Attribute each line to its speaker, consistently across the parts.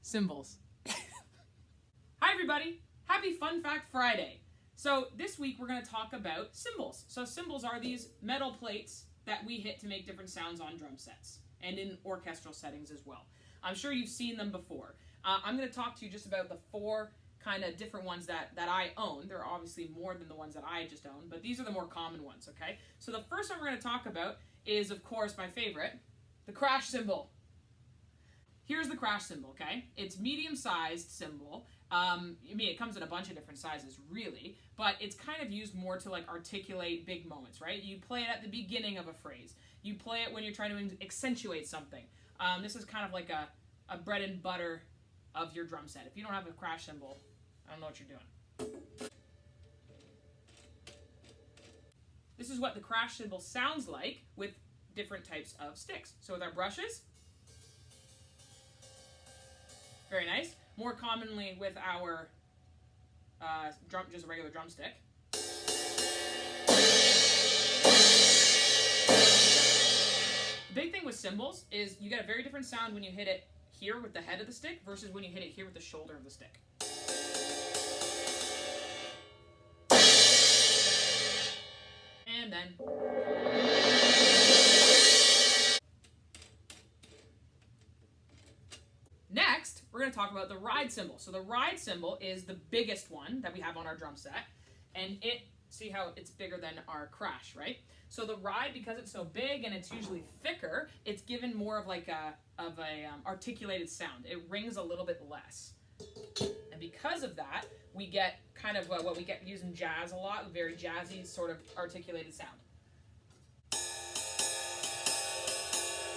Speaker 1: Cymbals. Hi everybody, happy Fun Fact Friday. So this week we're going to talk about cymbals. So cymbals are these metal plates that we hit to make different sounds on drum sets and in orchestral settings as well. I'm sure you've seen them before. I'm going to talk to you just about the four kind of different ones that I own. There are obviously more than the ones that I just own, but these are the more common ones, okay? So the first one we're going to talk about is, of course, my favorite, the crash cymbal. Here's the crash cymbal, okay? It's medium-sized cymbal. I mean, it comes in a bunch of different sizes, really, but it's kind of used more to like articulate big moments, right? You play it at the beginning of a phrase. You play it when you're trying to accentuate something. This is kind of like a bread and butter of your drum set. If you don't have a crash cymbal, I don't know what you're doing. This is what the crash cymbal sounds like with different types of sticks. So with our brushes, very nice. More commonly with our just a regular drumstick. The big thing with cymbals is you get a very different sound when you hit it here with the head of the stick versus when you hit it here with the shoulder of the stick. And then next, we're going to talk about the ride cymbal. So the ride cymbal is the biggest one that we have on our drum set, and see how it's bigger than our crash, right? So the ride, because it's so big and it's usually thicker, it's given more of like a articulated sound. It rings a little bit less, and because of that, we get kind of what we get using jazz a lot, a very jazzy sort of articulated sound.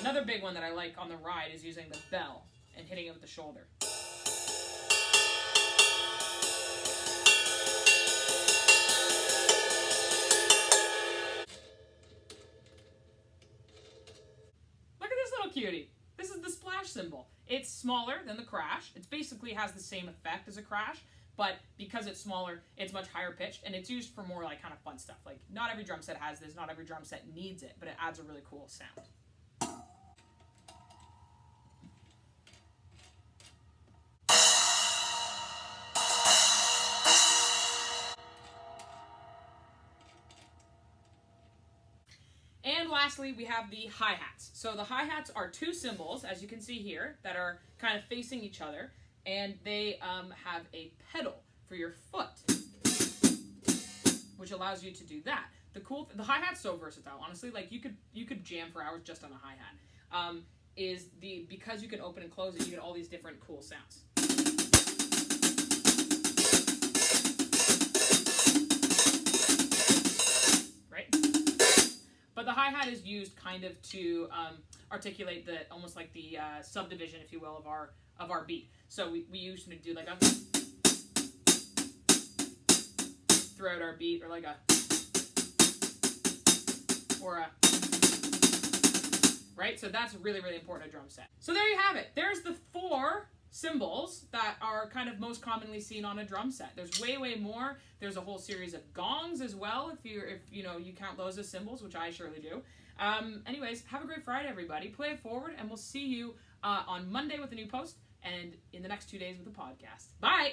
Speaker 1: Another big one that I like on the ride is using the bell and hitting it with the shoulder. Look at this little cutie. This is the splash cymbal. It's smaller than the crash. It basically has the same effect as a crash, but because it's smaller, it's much higher pitched, and it's used for more like kind of fun stuff. Like not every drum set has this, not every drum set needs it, but it adds a really cool sound. And lastly, we have the hi-hats. So the hi-hats are two cymbals, as you can see here, that are kind of facing each other, and they have a pedal for your foot, which allows you to do that. The hi-hat's so versatile, honestly. Like you could jam for hours just on a hi-hat. Because you can open and close it, you get all these different cool sounds. But the hi-hat is used kind of to articulate almost like the subdivision, if you will, of our beat. So we usually do like a throughout our beat, or like a right. So that's really, really important in a drum set. So there you have it. There's the four cymbals that are kind of most commonly seen on a drum set. There's way, way more. There's a whole series of gongs as well, if you count those as cymbals, which I surely do. Anyways, have a great Friday, everybody. Play it forward, and we'll see you on Monday with a new post, and in the next 2 days with a podcast. Bye!